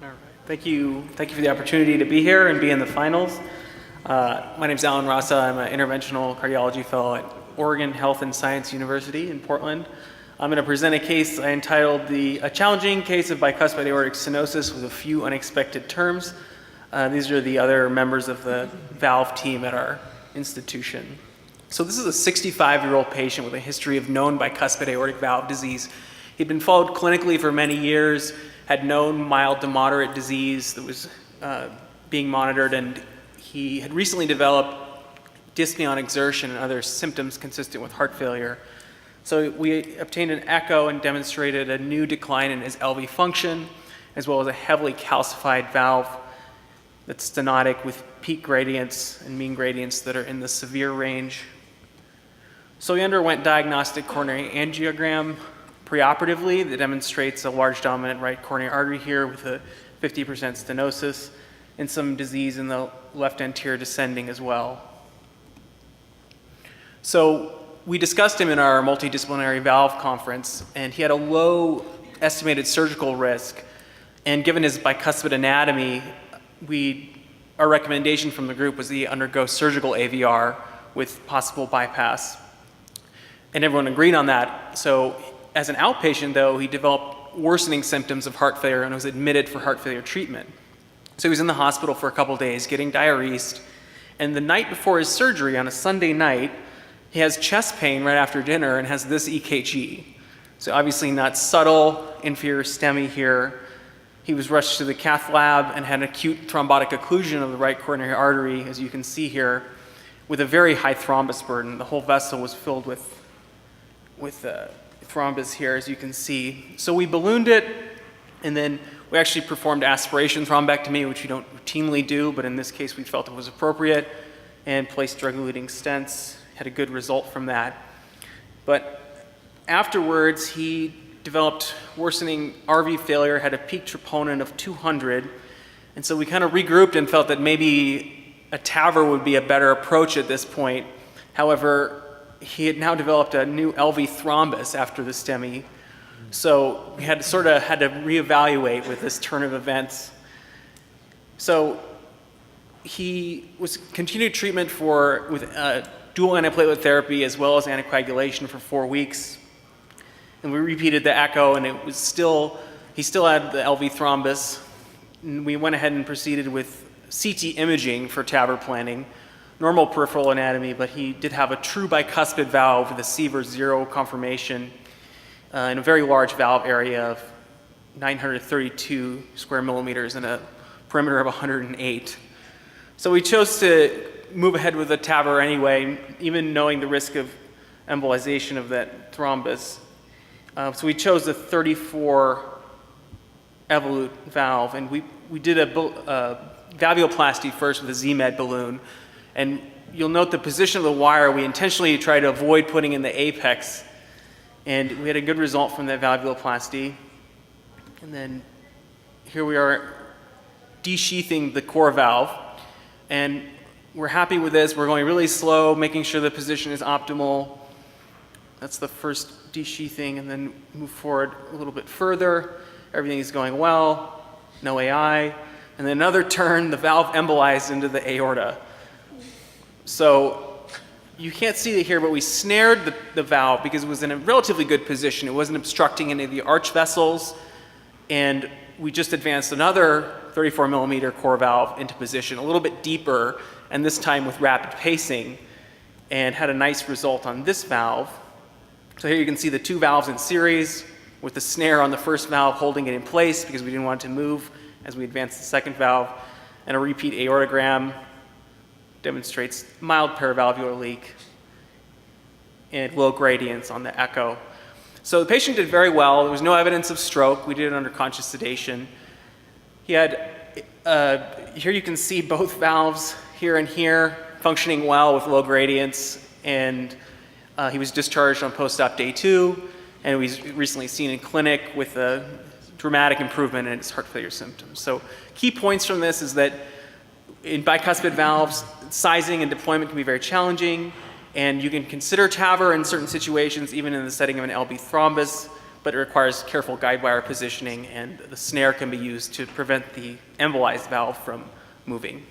All right. Thank you for the opportunity to be here and be in the finals. My name is Rassa. I'm an interventional cardiology fellow at Oregon Health and Science University in Portland. I'm going to present a case I entitled A Challenging Case of Bicuspid Aortic Stenosis with a Few Unexpected Terms. These are the other members of the valve team at our institution. So this is a 65-year-old patient with a history of known bicuspid aortic valve disease. He'd been followed clinically for many years, had known mild to moderate disease that was being monitored, and he had recently developed dyspnea on exertion and other symptoms consistent with heart failure. So we obtained an echo and demonstrated a new decline in his LV function, as well as a heavily calcified valve that's stenotic with peak gradients and mean gradients that are in the severe range. So he underwent diagnostic coronary angiogram preoperatively that demonstrates a large dominant right coronary artery here with a 50% stenosis and some disease in the left anterior descending as well. So we discussed him in our multidisciplinary valve conference, and he had a low estimated surgical risk. And given his bicuspid anatomy, our recommendation from the group was that he undergo surgical AVR with possible bypass. And everyone agreed on that. So as an outpatient, though, he developed worsening symptoms of heart failure and was admitted for heart failure treatment. So he was in the hospital for a couple days getting diuresed. And the night before his surgery, on a Sunday night, he has chest pain right after dinner and has this EKG. So obviously not subtle, inferior STEMI here. He was rushed to the cath lab and had an acute thrombotic occlusion of the right coronary artery, as you can see here, with a very high thrombus burden. The whole vessel was filled with thrombus here, as you can see. So we ballooned it, and then we actually performed aspiration thrombectomy, which we don't routinely do, but in this case we felt it was appropriate, and placed drug-eluting stents. Had a good result from that. But afterwards, he developed worsening RV failure, had a peak troponin of 200, and so we kind of regrouped and felt that maybe a TAVR would be a better approach at this point. However, he had now developed a new LV thrombus after the STEMI, so we had to reevaluate with this turn of events. So he was continued treatment with dual antiplatelet therapy as well as anticoagulation for 4 weeks. And we repeated the echo, and he still had the LV thrombus. And we went ahead and proceeded with CT imaging for TAVR planning, normal peripheral anatomy, but he did have a true bicuspid valve with a Sievers 0 conformation in a very large valve area of 932 square millimeters and a perimeter of 108. So we chose to move ahead with the TAVR anyway, even knowing the risk of embolization of that thrombus. So we chose the 34 Evolut valve, and we did a valvuloplasty first with a Z-Med balloon. And you'll note the position of the wire, we intentionally tried to avoid putting in the apex, and we had a good result from that valvuloplasty. And then here we are desheathing the core valve, and we're happy with this. We're going really slow, making sure the position is optimal. That's the first desheathing, and then move forward a little bit further. Everything is going well, no AI. And then another turn, the valve embolized into the aorta. So you can't see it here, but we snared the valve because it was in a relatively good position. It wasn't obstructing any of the arch vessels, and we just advanced another 34 millimeter core valve into position, a little bit deeper, and this time with rapid pacing, and had a nice result on this valve. So here you can see the two valves in series with the snare on the first valve holding it in place because we didn't want it to move as we advanced the second valve, and a repeat aortogram demonstrates mild paravalvular leak and low gradients on the echo. So the patient did very well. There was no evidence of stroke. We did it under conscious sedation. He had, here you can see both valves here and here functioning well with low gradients, and he was discharged on post-op day 2, and he was recently seen in clinic with a dramatic improvement in his heart failure symptoms. So key points from this is that in bicuspid valves, sizing and deployment can be very challenging, and you can consider TAVR in certain situations, even in the setting of an LV thrombus, but it requires careful guide wire positioning, and the snare can be used to prevent the embolized valve from moving.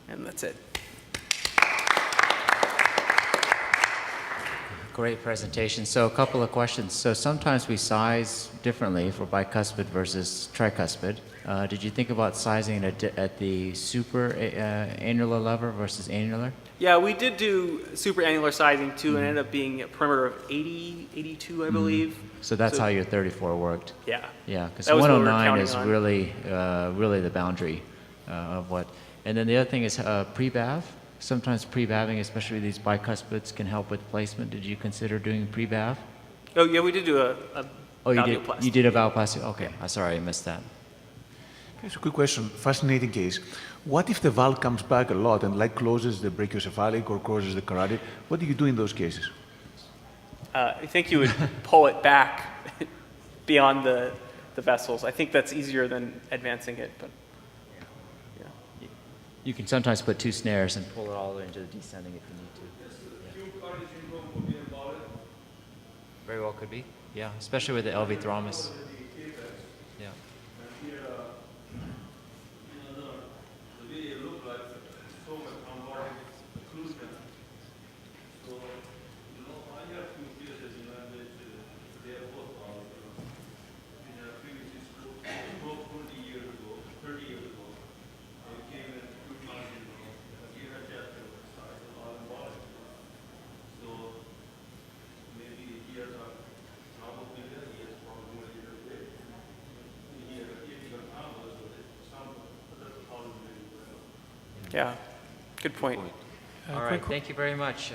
And that's it. Great presentation. So a couple of questions. So sometimes we size differently for bicuspid versus tricuspid. Did you think about sizing it at the super annular level versus annular? Yeah, we did do superannular sizing too, and it ended up being a perimeter of 80, 82, I believe. So that's how your 34 worked. Yeah. Yeah, because That was what we were 109 is counting on. really the boundary of what. And then the other thing is pre-BAV. Sometimes pre-BAVing, especially these bicuspids, can help with placement. Did you consider doing pre-BAV? Oh, yeah, we did do a valvuloplasty. You did a valvuloplasty? Okay, sorry, I missed that. It's a quick question. Fascinating case. What if the valve comes back a lot and like closes the brachiocephalic or closes the carotid? What do you do in those cases? I think you would pull it back beyond the vessels. I think that's easier than advancing it, but yeah. You can sometimes put 2 snares and pull it all the way into the descending if you need to. Yeah. Very well could be. Yeah, especially with the LV thrombus. Yeah. Yeah, good point. All right, thank you very much.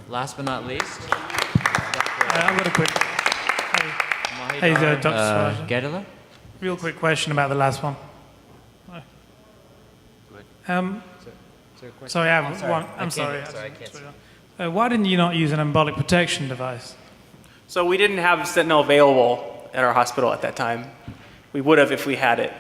Last but not least, I've got a quick. Hey there, Dr. Swaja. Goessl. Real quick question about the last one. Sorry, I have one. I'm sorry. I can't see. Why didn't you not use an embolic protection device? So we didn't have Sentinel available at our hospital at that time. We would have if we had it.